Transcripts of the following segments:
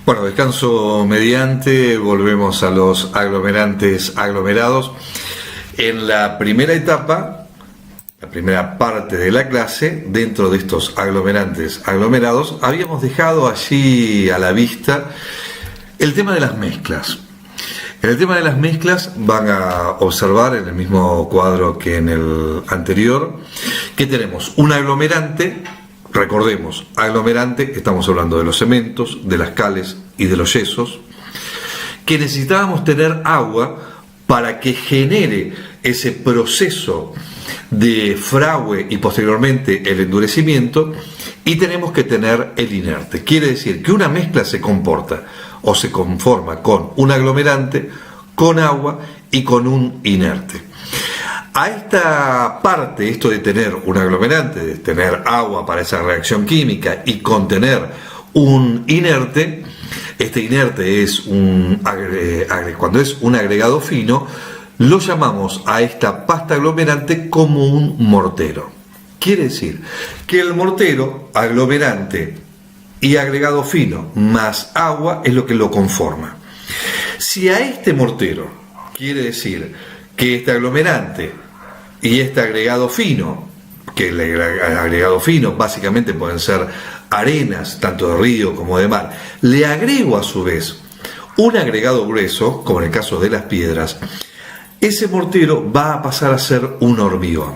Bueno, descanso mediante, volvemos a los aglomerantes aglomerados. En la primera etapa, la primera parte de la clase, dentro de estos aglomerantes aglomerados, habíamos dejado allí a la vista el tema de las mezclas. En el tema de las mezclas van a observar en el mismo cuadro que en el anterior que tenemos un aglomerante. Recordemos, aglomerante, estamos hablando de los cementos, de las cales y de los yesos, que necesitábamos tener agua para que genere ese proceso de fragüe y posteriormente el endurecimiento, y tenemos que tener el inerte. Quiere decir que una mezcla se comporta o se conforma con un aglomerante, con agua y con un inerte. A esta parte, esto de tener un aglomerante, de tener agua para esa reacción química y contener un inerte, este inerte es cuando es un agregado fino, lo llamamos a esta pasta aglomerante como un mortero. Quiere decir que el mortero, aglomerante y agregado fino más agua es lo que lo conforma. Si a este mortero, quiere decir que este aglomerante y este agregado fino, que el agregado fino básicamente pueden ser arenas, tanto de río como de mar, le agrego a su vez un agregado grueso, como en el caso de las piedras, ese mortero va a pasar a ser un hormigón.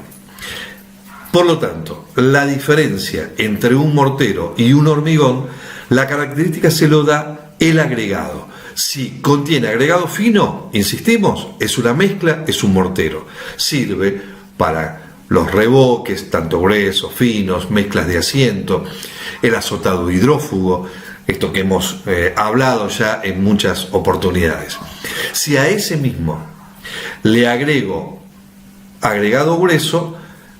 Por lo tanto, la diferencia entre un mortero y un hormigón, la característica se lo da el agregado. Si contiene agregado fino, insistimos, es una mezcla, es un mortero. Sirve para los revoques, tanto gruesos, finos, mezclas de asiento, el azotado hidrófugo, esto que hemos hablado ya en muchas oportunidades. Si a ese mismo le agrego agregado grueso,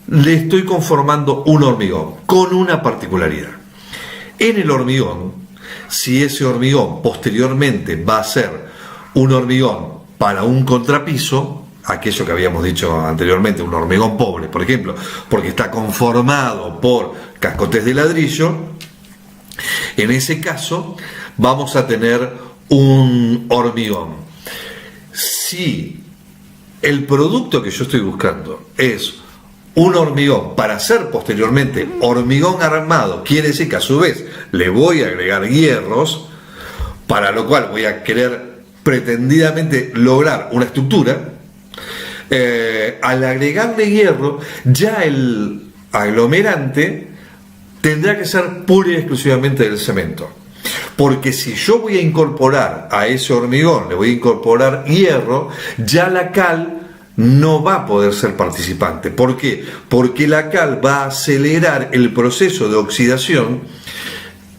le estoy conformando un hormigón, con una particularidad. En el hormigón, si ese hormigón posteriormente va a ser un hormigón para un contrapiso, aquello que habíamos dicho anteriormente, un hormigón pobre, por ejemplo, porque está conformado por cascotes de ladrillo, en ese caso vamos a tener un hormigón. Si el producto que yo estoy buscando es un hormigón para ser posteriormente hormigón armado, quiere decir que a su vez le voy a agregar hierros, para lo cual voy a querer pretendidamente lograr una estructura. Al agregarle hierro, ya el aglomerante tendrá que ser pura y exclusivamente del cemento, porque si yo voy a incorporar a ese hormigón, le voy a incorporar hierro, ya la cal no va a poder ser participante. ¿Por qué? Porque la cal va a acelerar el proceso de oxidación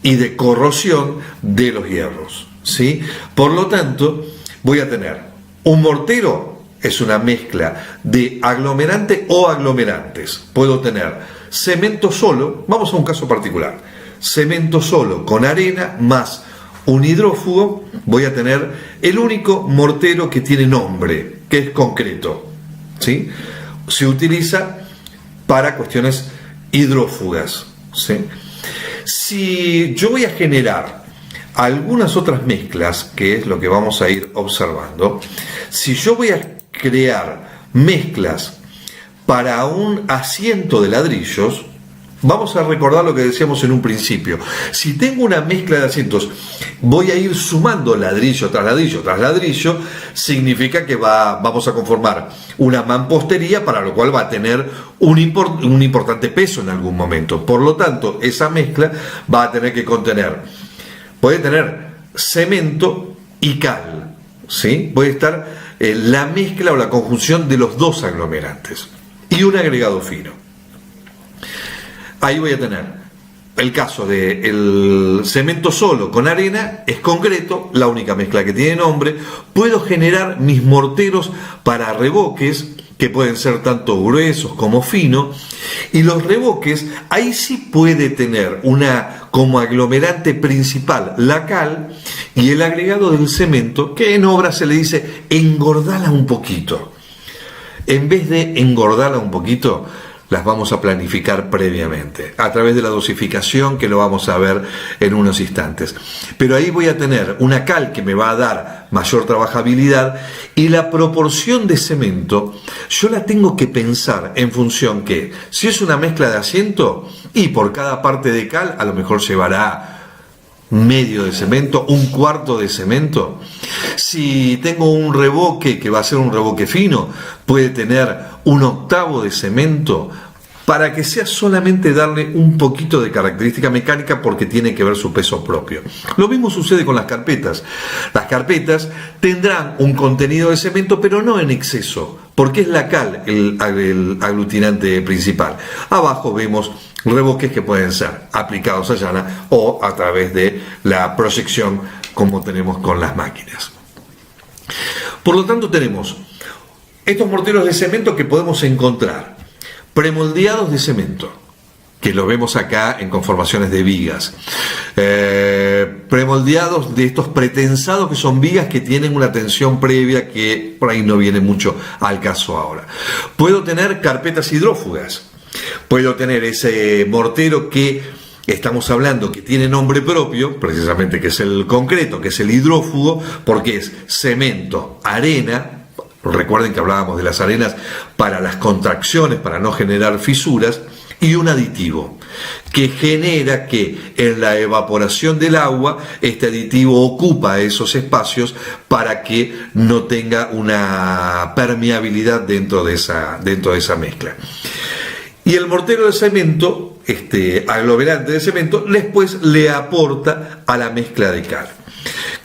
y de corrosión de los hierros, ¿sí? Por lo tanto, voy a tener un mortero, es una mezcla de aglomerante o aglomerantes. Puedo tener cemento solo, vamos a un caso particular, cemento solo con arena más un hidrófugo, voy a tener el único mortero que tiene nombre, que es concreto, ¿sí? Se utiliza para cuestiones hidrófugas, ¿sí? Si yo voy a generar algunas otras mezclas, que es lo que vamos a ir observando, si yo voy a crear mezclas para un asiento de ladrillos, vamos a recordar lo que decíamos en un principio. Si tengo una mezcla de asientos, voy a ir sumando ladrillo tras ladrillo tras ladrillo, significa que vamos a conformar una mampostería, para lo cual va a tener un importante peso en algún momento. Por lo tanto, esa mezcla va a tener que contener, puede tener cemento y cal, ¿sí? Puede estar la mezcla o la conjunción de los dos aglomerantes y un agregado fino. Ahí voy a tener el caso del cemento solo con arena, es concreto, la única mezcla que tiene nombre. Puedo generar mis morteros para revoques, que pueden ser tanto gruesos como finos, y los revoques, ahí sí puede tener como aglomerante principal la cal y el agregado del cemento, que en obra se le dice engordala un poquito. En vez de engordarla un poquito, las vamos a planificar previamente, a través de la dosificación que lo vamos a ver en unos instantes. Pero ahí voy a tener una cal que me va a dar mayor trabajabilidad, y la proporción de cemento yo la tengo que pensar en función que, si es una mezcla de asiento, y por cada parte de cal a lo mejor llevará medio de cemento, un cuarto de cemento. Si tengo un revoque que va a ser un revoque fino, puede tener un octavo de cemento, para que sea solamente darle un poquito de característica mecánica, porque tiene que ver su peso propio. Lo mismo sucede con las carpetas. Las carpetas tendrán un contenido de cemento, pero no en exceso, porque es la cal el aglutinante principal. Abajo vemos revoques que pueden ser aplicados a llana o a través de la proyección, como tenemos con las máquinas. Por lo tanto, tenemos estos morteros de cemento que podemos encontrar premoldeados de cemento, que lo vemos acá en conformaciones de vigas, premoldeados de estos pretensados, que son vigas que tienen una tensión previa que por ahí no viene mucho al caso ahora. Puedo tener carpetas hidrófugas, puedo tener ese mortero que estamos hablando que tiene nombre propio, precisamente, que es el concreto, que es el hidrófugo, porque es cemento, arena. Recuerden que hablábamos de las arenas para las contracciones, para no generar fisuras, y un aditivo que genera que en la evaporación del agua este aditivo ocupa esos espacios para que no tenga una permeabilidad dentro de esa mezcla. Y el mortero de cemento, este aglomerante de cemento, después le aporta a la mezcla de cal.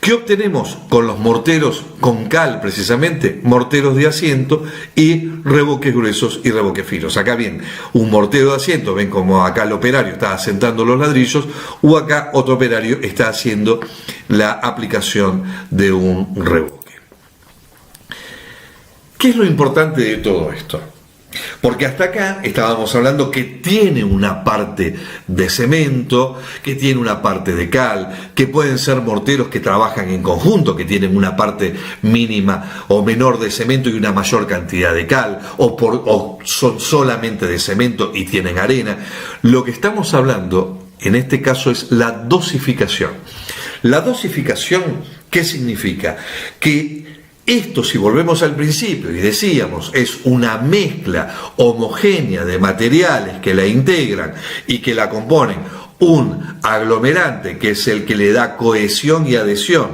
¿Qué obtenemos con los morteros con cal? Precisamente morteros de asiento y revoques gruesos y revoques finos. Acá bien, un mortero de asiento, ven como acá el operario está asentando los ladrillos, o acá otro operario está haciendo la aplicación de un revoque. ¿Qué es lo importante de todo esto? Porque hasta acá estábamos hablando que tiene una parte de cemento, que tiene una parte de cal, que pueden ser morteros que trabajan en conjunto, que tienen una parte mínima o menor de cemento y una mayor cantidad de cal, o son solamente de cemento y tienen arena. Lo que estamos hablando en este caso es la dosificación. La dosificación, ¿qué significa? Que esto, si volvemos al principio y decíamos, es una mezcla homogénea de materiales que la integran y que la componen un aglomerante, que es el que le da cohesión y adhesión,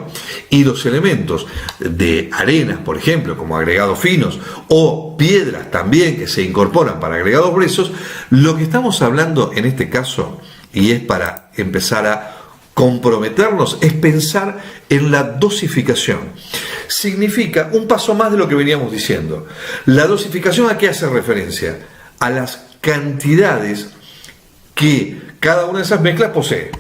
y los elementos de arenas, por ejemplo, como agregados finos, o piedras también que se incorporan para agregados gruesos. Lo que estamos hablando en este caso, y es para empezar a comprometernos, es pensar en la dosificación. Significa un paso más de lo que veníamos diciendo. La dosificación, ¿a qué hace referencia? A las cantidades que cada una de esas mezclas posee,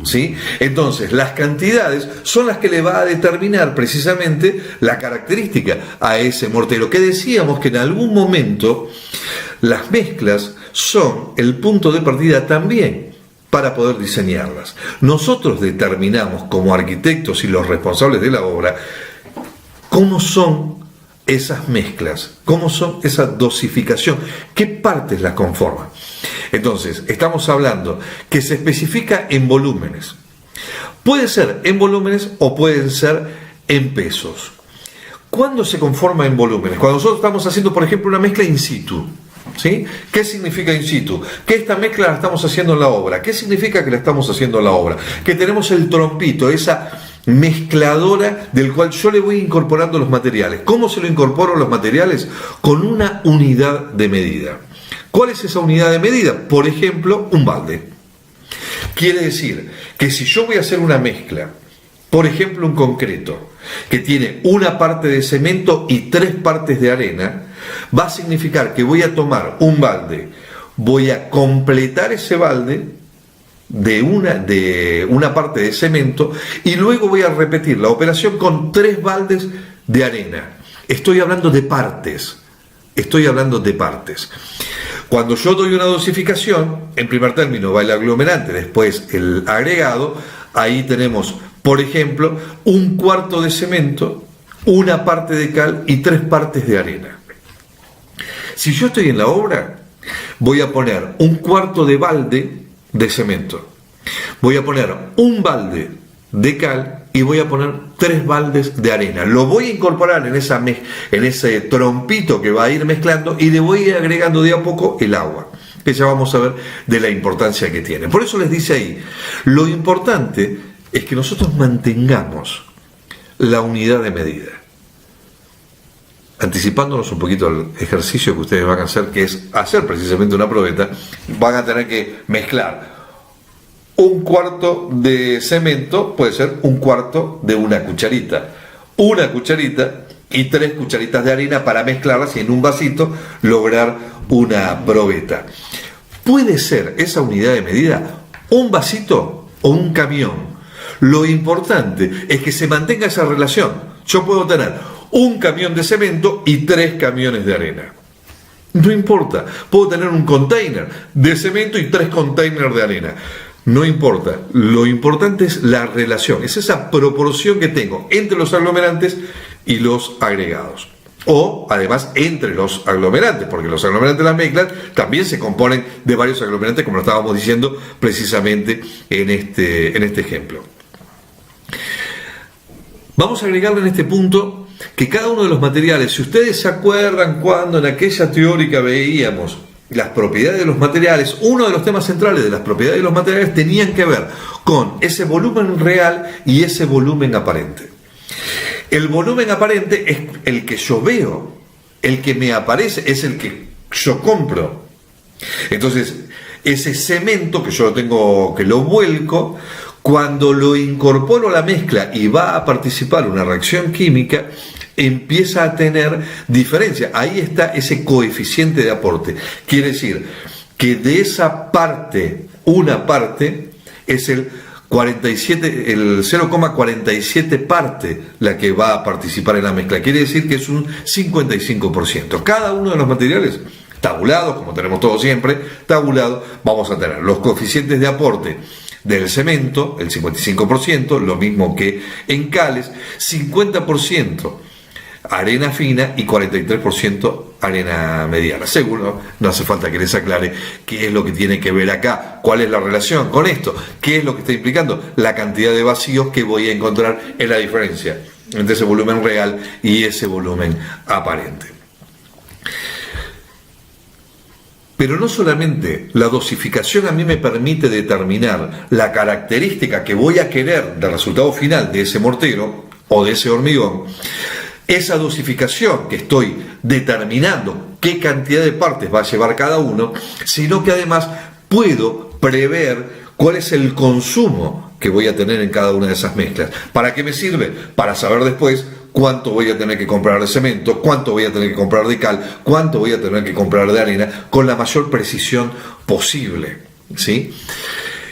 ¿sí? Entonces, las cantidades son las que le va a determinar precisamente la característica a ese mortero, que decíamos que en algún momento las mezclas son el punto de partida también para poder diseñarlas. Nosotros determinamos como arquitectos y los responsables de la obra cómo son esas mezclas, cómo son esa dosificación, qué partes las conforman. Entonces, estamos hablando que se especifica en volúmenes. Puede ser en volúmenes o pueden ser en pesos. ¿Cuándo se conforma en volúmenes? Cuando nosotros estamos haciendo, por ejemplo, una mezcla in situ. ¿Sí? ¿Qué significa in situ? Que esta mezcla la estamos haciendo en la obra. ¿Qué significa que la estamos haciendo en la obra? Que tenemos el trompito, esa mezcladora del cual yo le voy incorporando los materiales. ¿Cómo se lo incorporo los materiales? Con una unidad de medida. ¿Cuál es esa unidad de medida? Por ejemplo, un balde. Quiere decir que si yo voy a hacer una mezcla, por ejemplo un concreto, que tiene una parte de cemento y 3 partes de arena, va a significar que voy a tomar un balde, voy a completar ese balde de una parte de cemento, y luego voy a repetir la operación con 3 baldes de arena. Estoy hablando de partes. Cuando yo doy una dosificación, en primer término va el aglomerante, después el agregado. Ahí tenemos, por ejemplo, un cuarto de cemento, una parte de cal y 3 partes de arena. Si yo estoy en la obra, voy a poner un cuarto de balde de cemento, voy a poner un balde de cal y voy a poner 3 baldes de arena. Lo voy a incorporar en ese trompito que va a ir mezclando y le voy a ir agregando de a poco el agua, que ya vamos a ver de la importancia que tiene. Por eso les dice ahí, lo importante es que nosotros mantengamos la unidad de medida. Anticipándonos un poquito al ejercicio que ustedes van a hacer, que es hacer precisamente una probeta, van a tener que mezclar un cuarto de cemento, puede ser un cuarto de una cucharita y 3 cucharitas de harina para mezclarlas y en un vasito lograr una probeta. Puede ser esa unidad de medida un vasito o un camión. Lo importante es que se mantenga esa relación. Yo puedo tener un camión de cemento y 3 camiones de arena. No importa, puedo tener un container de cemento y 3 containers de arena. No importa, lo importante es la relación, es esa proporción que tengo entre los aglomerantes y los agregados. O, además, entre los aglomerantes, porque los aglomerantes de las mezclas también se componen de varios aglomerantes, como lo estábamos diciendo precisamente en este ejemplo. Vamos a agregarle en este punto que cada uno de los materiales, si ustedes se acuerdan cuando en aquella teórica veíamos las propiedades de los materiales, uno de los temas centrales de las propiedades de los materiales tenían que ver con ese volumen real y ese volumen aparente. El volumen aparente es el que yo veo, el que me aparece, es el que yo compro. Entonces, ese cemento que yo tengo, que lo vuelco, cuando lo incorporo a la mezcla y va a participar en una reacción química, empieza a tener diferencia. Ahí está ese coeficiente de aporte. Quiere decir que de esa parte, una parte es el 0,47 parte la que va a participar en la mezcla. Quiere decir que es un 55%. Cada uno de los materiales tabulados, como tenemos todos siempre, tabulado, vamos a tener los coeficientes de aporte del cemento, el 55%, lo mismo que en cales, 50% arena fina y 43% arena mediana. Seguro, no hace falta que les aclare qué es lo que tiene que ver acá, cuál es la relación con esto, qué es lo que está implicando, la cantidad de vacíos que voy a encontrar en la diferencia entre ese volumen real y ese volumen aparente. Pero no solamente la dosificación a mí me permite determinar la característica que voy a querer del resultado final de ese mortero o de ese hormigón, esa dosificación que estoy determinando qué cantidad de partes va a llevar cada uno, sino que además puedo prever cuál es el consumo que voy a tener en cada una de esas mezclas. ¿Para qué me sirve? Para saber después cuánto voy a tener que comprar de cemento, cuánto voy a tener que comprar de cal, cuánto voy a tener que comprar de arena, con la mayor precisión posible, ¿sí?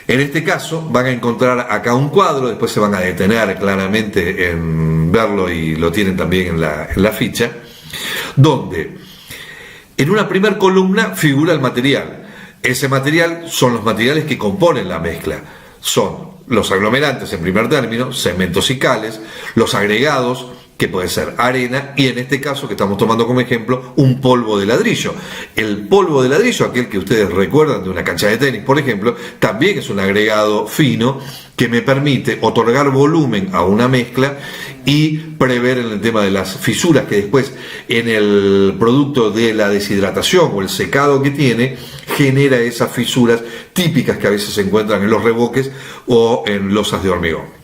En este caso van a encontrar acá un cuadro, después se van a detener claramente en verlo y lo tienen también en la ficha, donde en una primera columna figura el material. Ese material son los materiales que componen la mezcla. Son los aglomerantes en primer término, cementos y cales, los agregados, que puede ser arena, y en este caso que estamos tomando como ejemplo, un polvo de ladrillo. El polvo de ladrillo, aquel que ustedes recuerdan de una cancha de tenis, por ejemplo, también es un agregado fino que me permite otorgar volumen a una mezcla y prever en el tema de las fisuras que después en el producto de la deshidratación o el secado que tiene genera esas fisuras típicas que a veces se encuentran en los revoques o en losas de hormigón.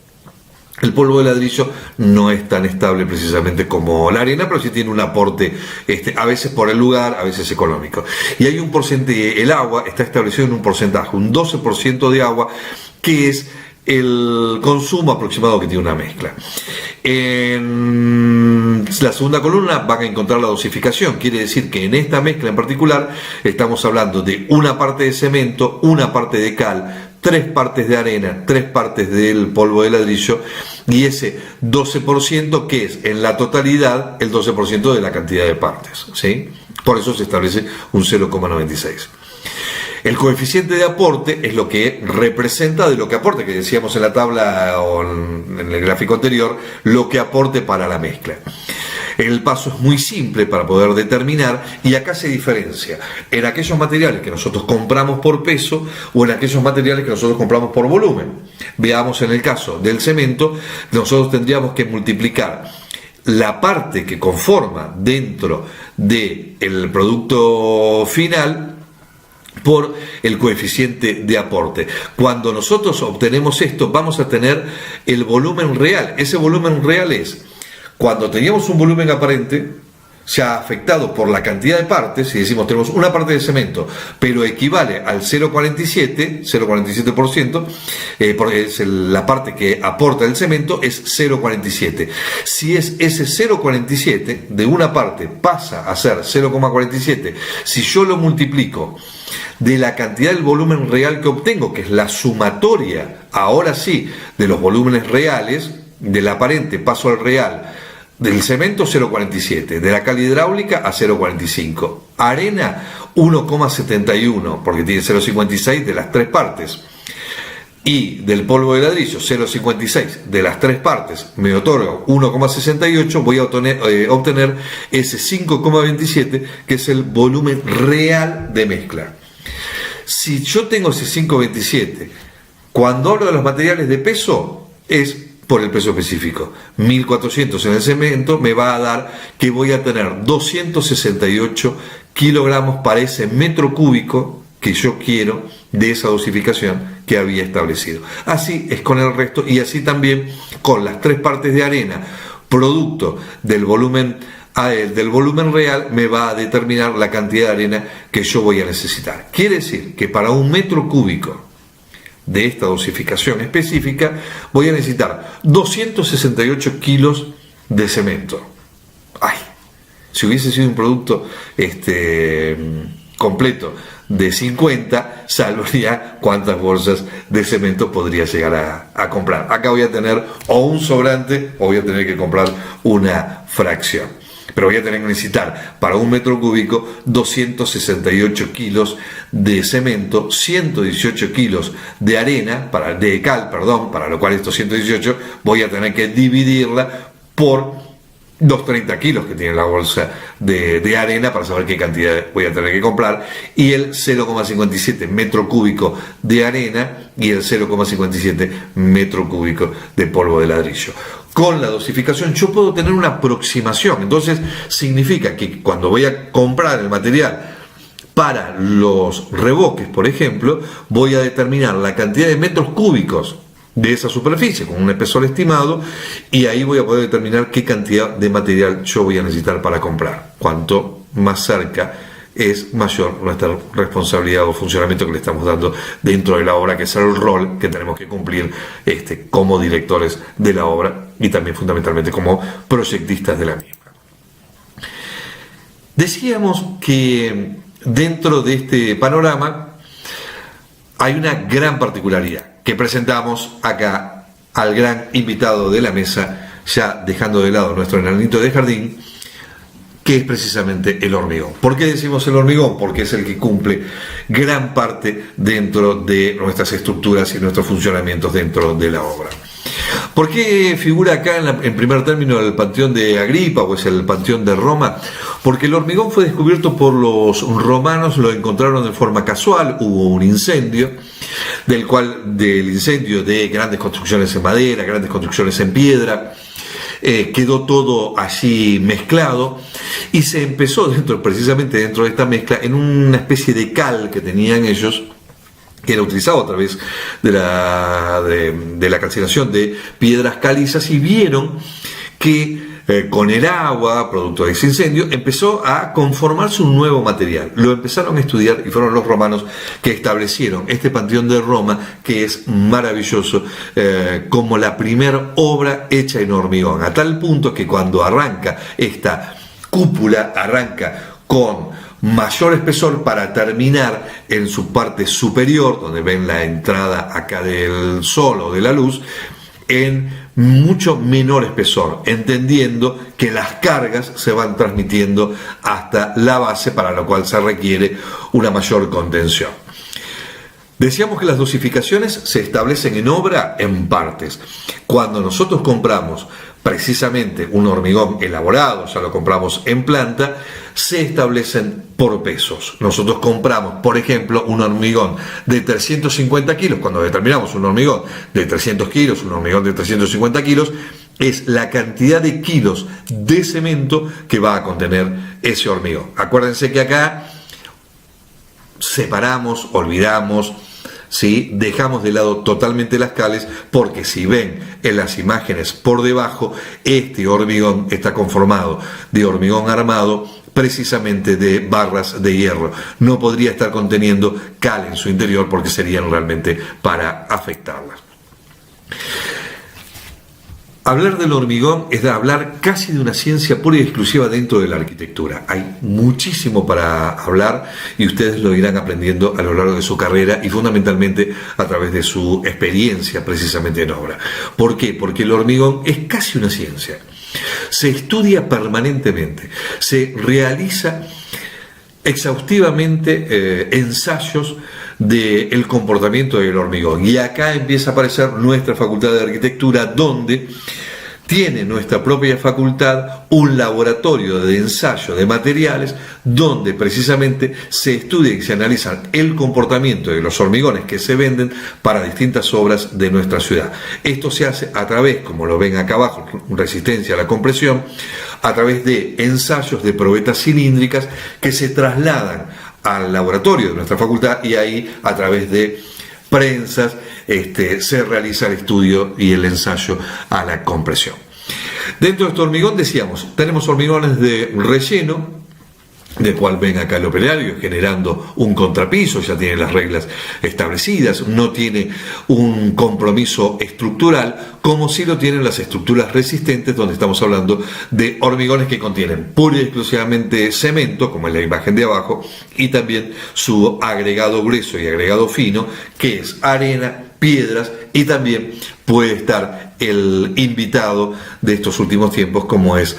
El polvo de ladrillo no es tan estable precisamente como la arena, pero sí tiene un aporte, a veces por el lugar, a veces económico. Y hay un porcentaje, el agua está establecido en un porcentaje, un 12% de agua, que es el consumo aproximado que tiene una mezcla. En la segunda columna van a encontrar la dosificación, quiere decir que en esta mezcla en particular estamos hablando de una parte de cemento, una parte de cal, 3 partes de arena, 3 partes del polvo de ladrillo y ese 12% que es en la totalidad el 12% de la cantidad de partes, ¿sí? Por eso se establece un 0,96. El coeficiente de aporte es lo que representa de lo que aporte, que decíamos en la tabla o en el gráfico anterior, lo que aporte para la mezcla. El paso es muy simple para poder determinar, y acá se diferencia en aquellos materiales que nosotros compramos por peso o en aquellos materiales que nosotros compramos por volumen. Veamos, en el caso del cemento, nosotros tendríamos que multiplicar la parte que conforma dentro del producto final por el coeficiente de aporte. Cuando nosotros obtenemos esto, vamos a tener el volumen real. Ese volumen real es cuando teníamos un volumen aparente, ya afectado por la cantidad de partes. Si decimos tenemos una parte de cemento, pero equivale al 0,47%, porque es la parte que aporta el cemento, es 0,47. Si es ese 0,47 de una parte pasa a ser 0,47, si yo lo multiplico de la cantidad del volumen real que obtengo, que es la sumatoria, ahora sí, de los volúmenes reales, del aparente paso al real, del cemento 0,47, de la cal hidráulica a 0,45, arena 1,71, porque tiene 0,56 de las tres partes, y del polvo de ladrillo 0,56 de las tres partes, me otorga 1,68, voy a obtener ese 5,27, que es el volumen real de mezcla. Si yo tengo ese 5,27, cuando hablo de los materiales de peso, es por el peso específico. 1400 en el cemento me va a dar que voy a tener 268 kilogramos para ese metro cúbico que yo quiero de esa dosificación que había establecido. Así es con el resto, y así también con las tres partes de arena, producto del volumen real, me va a determinar la cantidad de arena que yo voy a necesitar. Quiere decir que para un metro cúbico de esta dosificación específica voy a necesitar 268 kilos de cemento. Ay, si hubiese sido un producto completo de 50, sabría cuántas bolsas de cemento podría llegar a comprar. Acá voy a tener o un sobrante o voy a tener que comprar una fracción. Pero voy a tener que necesitar para un metro cúbico 268 kilos de cemento, 118 kilos de arena, de cal, para lo cual estos 118 voy a tener que dividirla por los 30 kilos que tiene la bolsa de arena para saber qué cantidad voy a tener que comprar, y el 0,57 metro cúbico de arena y el 0,57 metro cúbico de polvo de ladrillo. Con la dosificación yo puedo tener una aproximación. Entonces significa que cuando voy a comprar el material para los revoques, por ejemplo, voy a determinar la cantidad de metros cúbicos de esa superficie con un espesor estimado, y ahí voy a poder determinar qué cantidad de material yo voy a necesitar para comprar. Cuanto más cerca es, mayor nuestra responsabilidad o funcionamiento que le estamos dando dentro de la obra, que es el rol que tenemos que cumplir como directores de la obra y también fundamentalmente como proyectistas de la misma. Decíamos que dentro de este panorama hay una gran particularidad que presentamos acá al gran invitado de la mesa, ya dejando de lado nuestro enanito de jardín, que es precisamente el hormigón. ¿Por qué decimos el hormigón? Porque es el que cumple gran parte dentro de nuestras estructuras y nuestros funcionamientos dentro de la obra. ¿Por qué figura acá en primer término el Panteón de Agripa o es el Panteón de Roma? Porque el hormigón fue descubierto por los romanos, lo encontraron de forma casual, hubo un incendio, del incendio de grandes construcciones en madera, grandes construcciones en piedra, quedó todo allí mezclado y se empezó precisamente dentro de esta mezcla en una especie de cal que tenían ellos, que era utilizado a través de la calcinación de piedras calizas, y vieron que con el agua, producto de ese incendio, empezó a conformarse un nuevo material. Lo empezaron a estudiar y fueron los romanos que establecieron este Panteón de Roma, que es maravilloso, como la primera obra hecha en hormigón, a tal punto que cuando arranca esta cúpula, arranca con mayor espesor para terminar en su parte superior, donde ven la entrada acá del sol o de la luz, en mucho menor espesor, entendiendo que las cargas se van transmitiendo hasta la base, para lo cual se requiere una mayor contención. Decíamos que las dosificaciones se establecen en obra en partes. Cuando nosotros compramos precisamente un hormigón elaborado, ya lo compramos en planta, se establecen por pesos. Nosotros compramos, por ejemplo, un hormigón de 350 kilos, cuando determinamos un hormigón de 300 kilos, un hormigón de 350 kilos, es la cantidad de kilos de cemento que va a contener ese hormigón. Acuérdense que acá separamos, olvidamos, ¿sí? Dejamos de lado totalmente las cales, porque si ven en las imágenes por debajo, este hormigón está conformado de hormigón armado, precisamente de barras de hierro. No podría estar conteniendo cal en su interior, porque serían realmente para afectarlas. Hablar del hormigón es hablar casi de una ciencia pura y exclusiva dentro de la arquitectura. Hay muchísimo para hablar y ustedes lo irán aprendiendo a lo largo de su carrera y fundamentalmente a través de su experiencia precisamente en obra. ¿Por qué? Porque el hormigón es casi una ciencia. Se estudia permanentemente, se realiza exhaustivamente ensayos del comportamiento del hormigón, y acá empieza a aparecer nuestra facultad de arquitectura, donde tiene nuestra propia facultad un laboratorio de ensayo de materiales, donde precisamente se estudia y se analiza el comportamiento de los hormigones que se venden para distintas obras de nuestra ciudad. Esto se hace a través, como lo ven acá abajo, resistencia a la compresión, a través de ensayos de probetas cilíndricas que se trasladan al laboratorio de nuestra facultad, y ahí a través de prensas se realiza el estudio y el ensayo a la compresión. Dentro de este hormigón, decíamos, tenemos hormigones de relleno, del cual ven acá el operario generando un contrapiso, ya tiene las reglas establecidas, no tiene un compromiso estructural como sí lo tienen las estructuras resistentes, donde estamos hablando de hormigones que contienen pura y exclusivamente cemento, como en la imagen de abajo, y también su agregado grueso y agregado fino, que es arena, piedras, y también puede estar el invitado de estos últimos tiempos, como es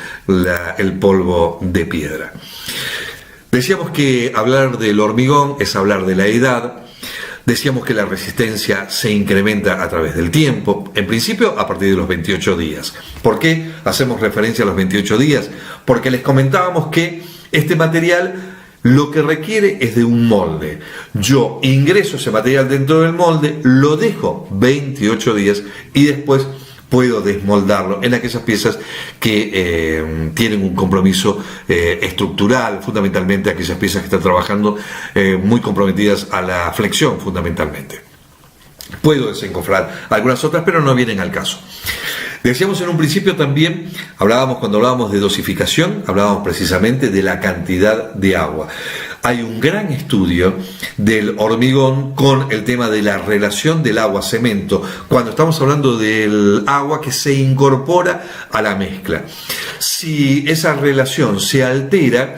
el polvo de piedra. Decíamos que hablar del hormigón es hablar de la edad. Decíamos que la resistencia se incrementa a través del tiempo, en principio a partir de los 28 días. ¿Por qué hacemos referencia a los 28 días? Porque les comentábamos que este material lo que requiere es de un molde. Yo ingreso ese material dentro del molde, lo dejo 28 días y después puedo desmoldarlo en aquellas piezas que tienen un compromiso estructural, fundamentalmente aquellas piezas que están trabajando muy comprometidas a la flexión, fundamentalmente. Puedo desencofrar algunas otras, pero no vienen al caso. Decíamos en un principio también, cuando hablábamos de dosificación, hablábamos precisamente de la cantidad de agua. Hay un gran estudio del hormigón con el tema de la relación del agua-cemento, cuando estamos hablando del agua que se incorpora a la mezcla. Si esa relación se altera,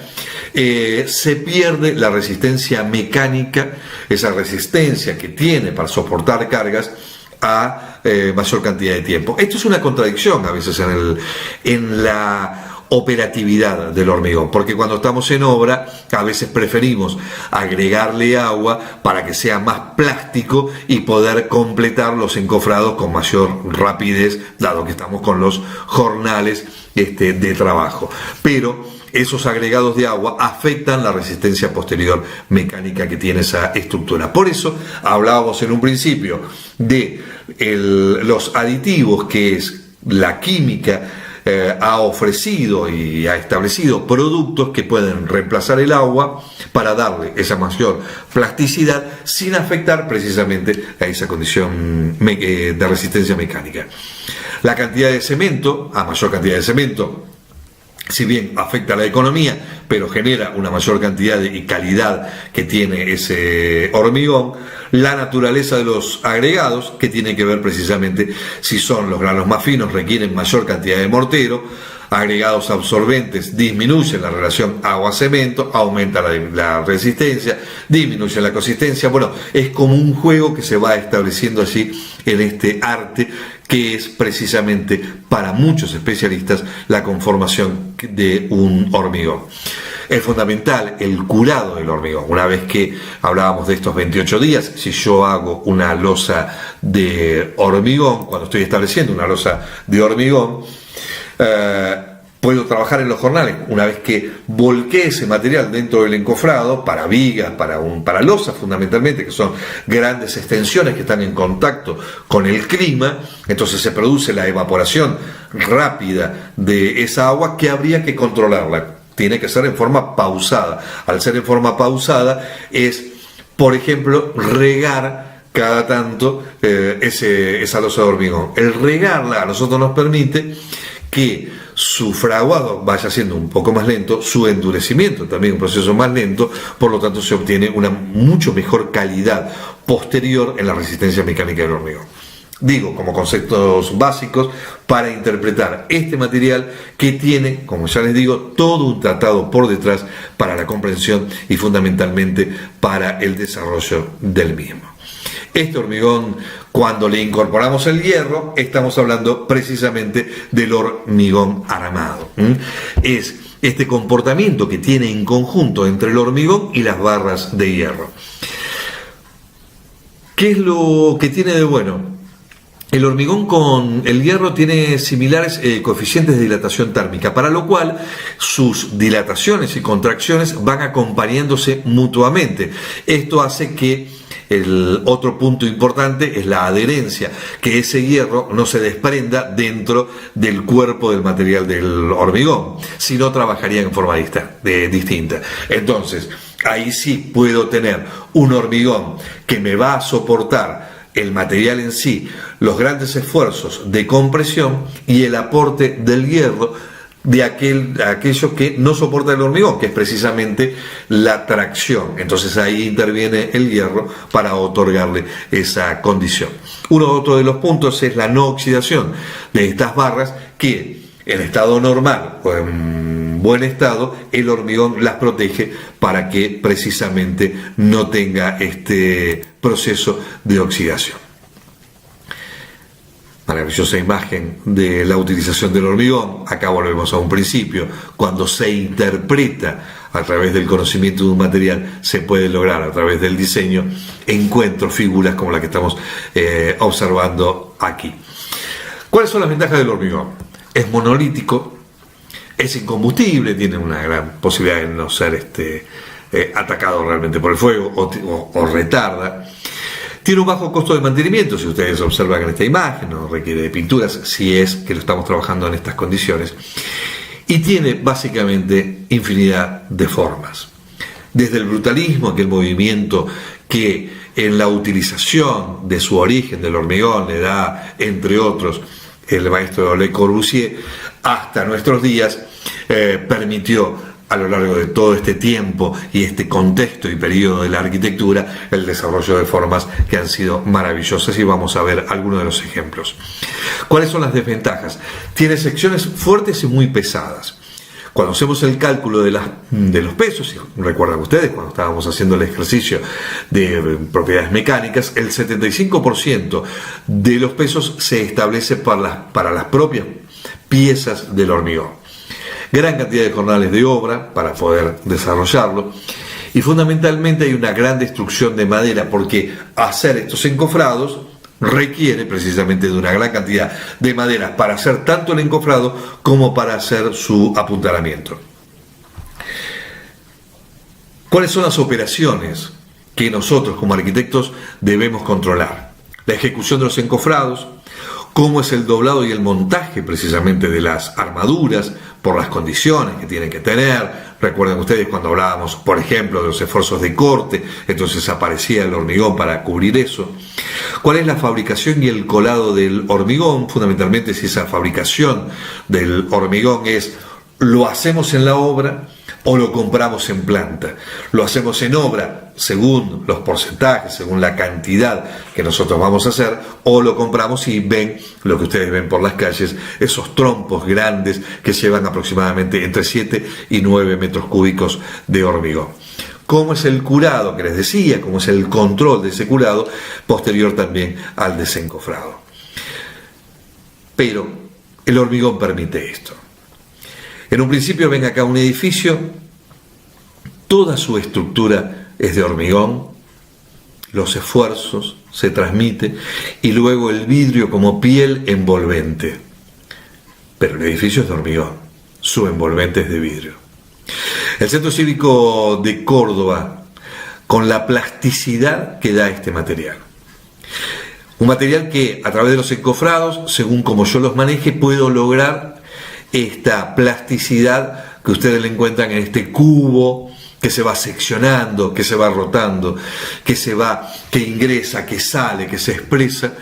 se pierde la resistencia mecánica, esa resistencia que tiene para soportar cargas a mayor cantidad de tiempo. Esto es una contradicción a veces en la operatividad del hormigón, porque cuando estamos en obra a veces preferimos agregarle agua para que sea más plástico y poder completar los encofrados con mayor rapidez, dado que estamos con los jornales de trabajo. Pero esos agregados de agua afectan la resistencia posterior mecánica que tiene esa estructura. Por eso hablábamos en un principio de los aditivos, que es la química ha ofrecido y ha establecido productos que pueden reemplazar el agua para darle esa mayor plasticidad sin afectar precisamente a esa condición de resistencia mecánica. La cantidad de cemento, a mayor cantidad de cemento, si bien afecta a la economía, pero genera una mayor cantidad y calidad que tiene ese hormigón. La naturaleza de los agregados, que tiene que ver precisamente si son los granos más finos, requieren mayor cantidad de mortero. Agregados absorbentes disminuyen la relación agua-cemento, aumenta la resistencia, disminuye la consistencia. Bueno, es como un juego que se va estableciendo así en este arte, que es precisamente para muchos especialistas la conformación de un hormigón. Es fundamental el curado del hormigón. Una vez que hablábamos de estos 28 días, si yo hago una losa de hormigón, cuando estoy estableciendo una losa de hormigón, puedo trabajar en los jornales. Una vez que volqué ese material dentro del encofrado, para vigas, para losas fundamentalmente, que son grandes extensiones que están en contacto con el clima, entonces se produce la evaporación rápida de esa agua que habría que controlarla. Tiene que ser en forma pausada. Al ser en forma pausada es, por ejemplo, regar cada tanto esa losa de hormigón. El regarla a nosotros nos permite que su fraguado vaya siendo un poco más lento, su endurecimiento también un proceso más lento, por lo tanto se obtiene una mucho mejor calidad posterior en la resistencia mecánica del hormigón. Digo, como conceptos básicos para interpretar este material que tiene, como ya les digo, todo un tratado por detrás para la comprensión y fundamentalmente para el desarrollo del mismo. Este hormigón, cuando le incorporamos el hierro, estamos hablando precisamente del hormigón armado. Es este comportamiento que tiene en conjunto entre el hormigón y las barras de hierro. ¿Qué es lo que tiene de bueno? El hormigón con el hierro tiene similares coeficientes de dilatación térmica, para lo cual sus dilataciones y contracciones van acompañándose mutuamente. Esto hace que el otro punto importante es la adherencia, que ese hierro no se desprenda dentro del cuerpo del material del hormigón, si no trabajaría en forma distinta. Entonces, ahí sí puedo tener un hormigón que me va a soportar el material en sí, los grandes esfuerzos de compresión y el aporte del hierro de aquello que no soporta el hormigón, que es precisamente la tracción. Entonces ahí interviene el hierro para otorgarle esa condición. Otro de los puntos es la no oxidación de estas barras, que en estado normal o en buen estado el hormigón las protege para que precisamente no tenga este proceso de oxidación. Maravillosa imagen de la utilización del hormigón. Acá volvemos a un principio: cuando se interpreta a través del conocimiento de un material, se puede lograr a través del diseño encuentros, figuras como la que estamos observando aquí. ¿Cuáles son las ventajas del hormigón? Es monolítico, es incombustible, tiene una gran posibilidad de no ser atacado realmente por el fuego o retarda. Tiene un bajo costo de mantenimiento, si ustedes observan en esta imagen, no requiere de pinturas, si es que lo estamos trabajando en estas condiciones. Y tiene básicamente infinidad de formas. Desde el brutalismo, aquel movimiento que en la utilización de su origen del hormigón le da, entre otros, el maestro Le Corbusier, hasta nuestros días, permitió a lo largo de todo este tiempo y este contexto y periodo de la arquitectura el desarrollo de formas que han sido maravillosas, y vamos a ver algunos de los ejemplos. ¿Cuáles son las desventajas? Tiene secciones fuertes y muy pesadas. Cuando hacemos el cálculo de los pesos, y recuerdan ustedes cuando estábamos haciendo el ejercicio de propiedades mecánicas, el 75% de los pesos se establece para las propias piezas del hormigón. Gran cantidad de jornales de obra para poder desarrollarlo, y fundamentalmente hay una gran destrucción de madera, porque hacer estos encofrados requiere precisamente de una gran cantidad de madera para hacer tanto el encofrado como para hacer su apuntalamiento. ¿Cuáles son las operaciones que nosotros como arquitectos debemos controlar? La ejecución de los encofrados, cómo es el doblado y el montaje precisamente de las armaduras por las condiciones que tienen que tener. Recuerden ustedes cuando hablábamos, por ejemplo, de los esfuerzos de corte, entonces aparecía el hormigón para cubrir eso. ¿Cuál es la fabricación y el colado del hormigón? Fundamentalmente, si esa fabricación del hormigón lo hacemos en la obra o lo compramos en planta. Lo hacemos en obra según los porcentajes, según la cantidad que nosotros vamos a hacer, o lo compramos y ven lo que ustedes ven por las calles, esos trompos grandes que llevan aproximadamente entre 7 y 9 metros cúbicos de hormigón. ¿Cómo es el curado que les decía? ¿Cómo es el control de ese curado posterior también al desencofrado? Pero el hormigón permite esto. En un principio ven acá un edificio toda su estructura es de hormigón, los esfuerzos se transmiten y luego el vidrio como piel envolvente. Pero el edificio es de hormigón, su envolvente es de vidrio. El Centro Cívico de Córdoba, con la plasticidad que da este material. Un material que a través de los encofrados, según como yo los maneje, puedo lograr esta plasticidad que ustedes le encuentran en este cubo que se va seccionando, que se va rotando, que ingresa, que sale, que se expresa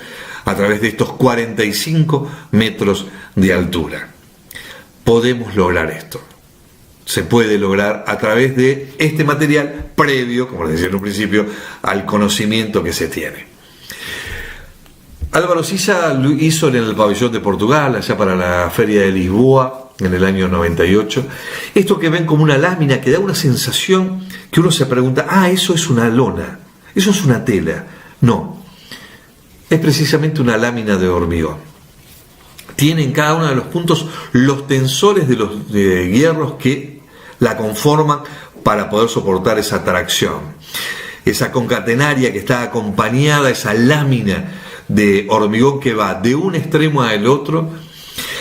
a través de estos 45 metros de altura. Podemos lograr esto. Se puede lograr a través de este material previo, como les decía en un principio, al conocimiento que se tiene. Álvaro Sisa lo hizo en el pabellón de Portugal, allá para la Feria de Lisboa, en el año 98. Esto que ven como una lámina, que da una sensación que uno se pregunta, eso es una lona, eso es una tela. No, es precisamente una lámina de hormigón. Tiene en cada uno de los puntos los tensores de los hierros que la conforman para poder soportar esa tracción. Esa concatenaria que está acompañada, esa lámina de hormigón que va de un extremo al otro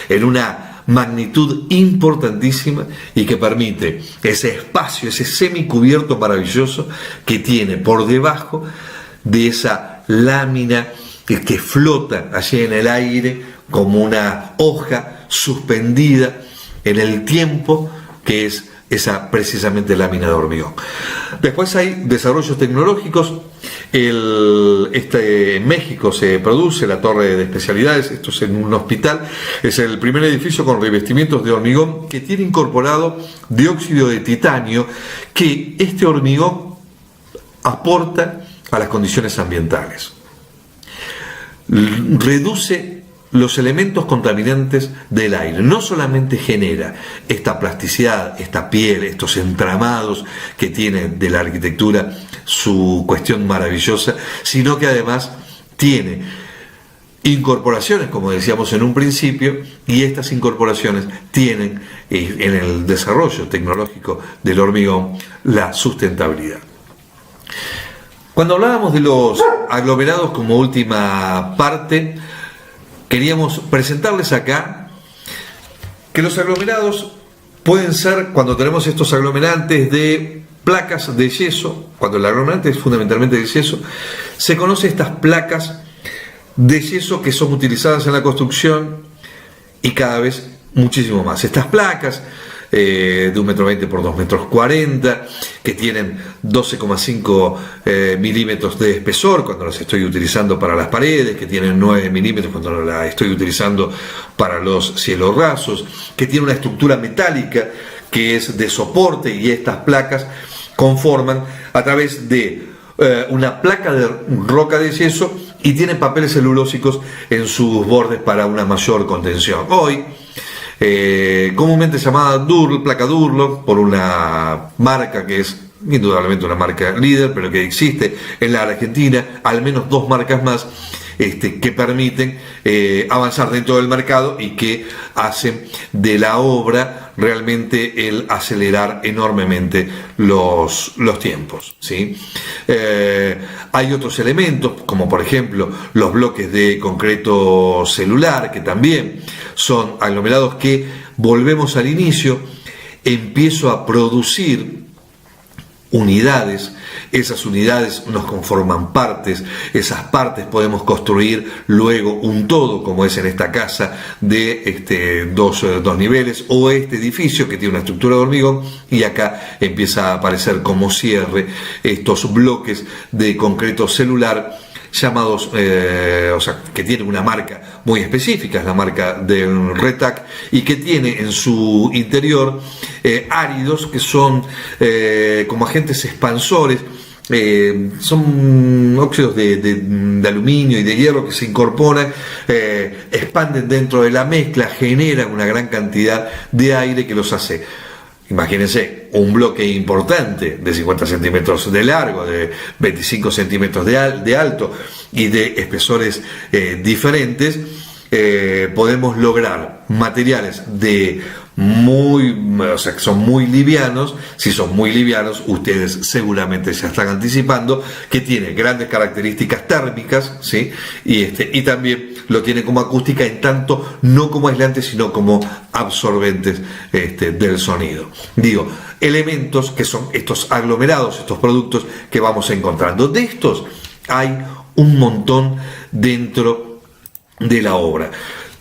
en una magnitud importantísima y que permite ese espacio, ese semicubierto maravilloso que tiene por debajo de esa lámina que flota allí en el aire como una hoja suspendida en el tiempo, que es esa precisamente lámina de hormigón. Después hay desarrollos tecnológicos. En México se produce la torre de especialidades, esto es en un hospital, es el primer edificio con revestimientos de hormigón que tiene incorporado dióxido de titanio, que este hormigón aporta a las condiciones ambientales. Reduce los elementos contaminantes del aire. No solamente genera esta plasticidad, esta piel, estos entramados que tiene de la arquitectura su cuestión maravillosa, sino que además tiene incorporaciones, como decíamos en un principio, y estas incorporaciones tienen en el desarrollo tecnológico del hormigón la sustentabilidad. Cuando hablábamos de los aglomerados como última parte, queríamos presentarles acá que los aglomerados pueden ser, cuando tenemos estos aglomerantes de placas de yeso, cuando el aglomerante es fundamentalmente de yeso, se conocen estas placas de yeso que son utilizadas en la construcción y cada vez muchísimo más. Estas placas de 1,20 m por 2,40 m, que tienen 12,5 milímetros de espesor cuando las estoy utilizando para las paredes, que tienen 9 milímetros cuando las estoy utilizando para los cielos rasos, que tiene una estructura metálica que es de soporte, y estas placas conforman a través de una placa de roca de yeso y tienen papeles celulósicos en sus bordes para una mayor contención. Hoy comúnmente llamada placa Durlock, por una marca que es indudablemente una marca líder, pero que existe en la Argentina, al menos 2 marcas más que permiten avanzar dentro del mercado y que hacen de la obra realmente el acelerar enormemente los tiempos, ¿sí? Hay otros elementos, como por ejemplo los bloques de concreto celular, que también son aglomerados que, volvemos al inicio, empiezo a producir unidades, esas unidades nos conforman partes, esas partes podemos construir luego un todo, como es en esta casa de dos niveles, o este edificio que tiene una estructura de hormigón, y acá empieza a aparecer como cierre estos bloques de concreto celular llamados, que tienen una marca muy específica, es la marca del Retac, y que tiene en su interior áridos que son como agentes expansores, son óxidos de aluminio y de hierro que se incorporan, expanden dentro de la mezcla, generan una gran cantidad de aire que los hace. Imagínense un bloque importante de 50 centímetros de largo, de 25 centímetros de alto y de espesores diferentes. Podemos lograr materiales de o sea, que son muy livianos. Si son muy livianos, ustedes seguramente ya están anticipando que tiene grandes características térmicas, ¿sí? Y también lo tiene como acústica, en tanto no como aislantes, sino como absorbentes del sonido. Digo, elementos que son estos aglomerados, estos productos que vamos encontrando. De estos hay un montón dentro de la obra.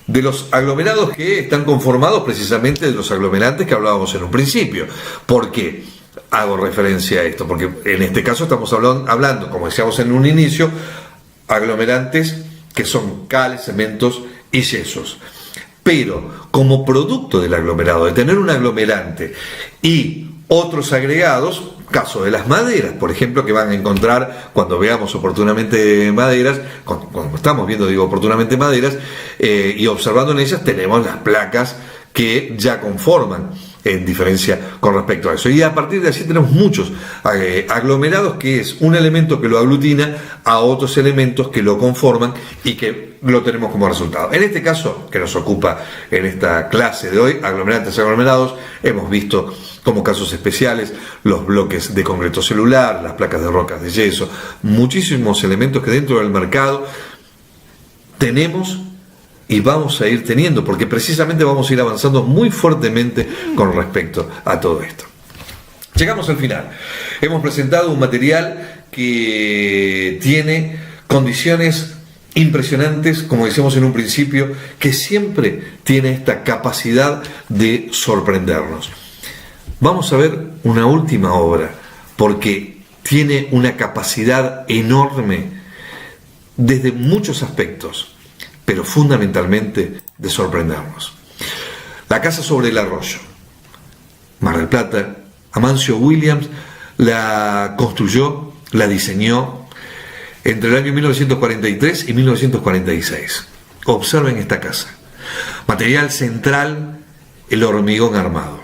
De los aglomerados que están conformados precisamente de los aglomerantes que hablábamos en un principio. ¿Por qué hago referencia a esto? Porque en este caso estamos hablando, como decíamos en un inicio, aglomerantes que son cales, cementos y yesos. Pero como producto del aglomerado, de tener un aglomerante y otros agregados, caso de las maderas, por ejemplo, que van a encontrar cuando veamos oportunamente maderas, cuando estamos viendo, oportunamente maderas, y observando en ellas tenemos las placas que ya conforman, en diferencia con respecto a eso. Y a partir de allí tenemos muchos aglomerados, que es un elemento que lo aglutina a otros elementos que lo conforman y que lo tenemos como resultado. En este caso, que nos ocupa en esta clase de hoy, aglomerantes y aglomerados, hemos visto como casos especiales los bloques de concreto celular, las placas de rocas de yeso, muchísimos elementos que dentro del mercado tenemos y vamos a ir teniendo, porque precisamente vamos a ir avanzando muy fuertemente con respecto a todo esto. Llegamos al final. Hemos presentado un material que tiene condiciones impresionantes, como decíamos en un principio, que siempre tiene esta capacidad de sorprendernos. Vamos a ver una última obra, porque tiene una capacidad enorme desde muchos aspectos, pero fundamentalmente de sorprendernos. La casa sobre el arroyo, Mar del Plata. Amancio Williams la construyó, la diseñó entre el año 1943 y 1946. Observen esta casa. Material central, el hormigón armado.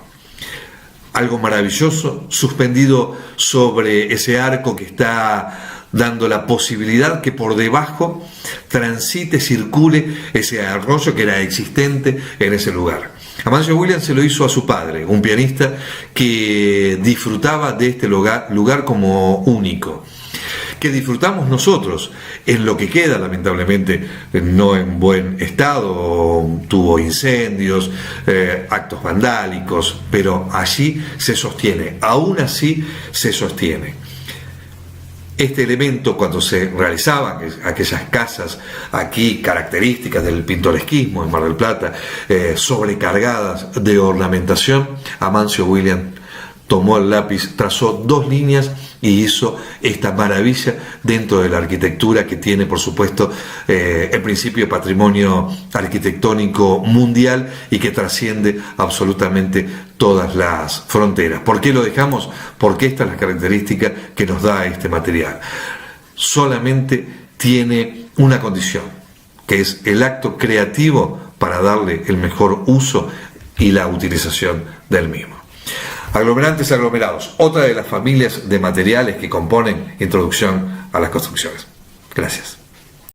Algo maravilloso, suspendido sobre ese arco que está dando la posibilidad que por debajo transite, circule ese arroyo que era existente en ese lugar. Amancio Williams se lo hizo a su padre, un pianista que disfrutaba de este lugar como único, que disfrutamos nosotros en lo que queda, lamentablemente no en buen estado, tuvo incendios, actos vandálicos, pero allí se sostiene, aún así se sostiene. Este elemento, cuando se realizaban aquellas casas aquí características del pintoresquismo en Mar del Plata, sobrecargadas de ornamentación, Amancio Williams tomó el lápiz, trazó 2 líneas y hizo esta maravilla dentro de la arquitectura que tiene, por supuesto, el principio de patrimonio arquitectónico mundial y que trasciende absolutamente todas las fronteras. ¿Por qué lo dejamos? Porque esta es la característica que nos da este material. Solamente tiene una condición, que es el acto creativo para darle el mejor uso y la utilización del mismo. Aglomerantes, aglomerados, otra de las familias de materiales que componen introducción a las construcciones. Gracias.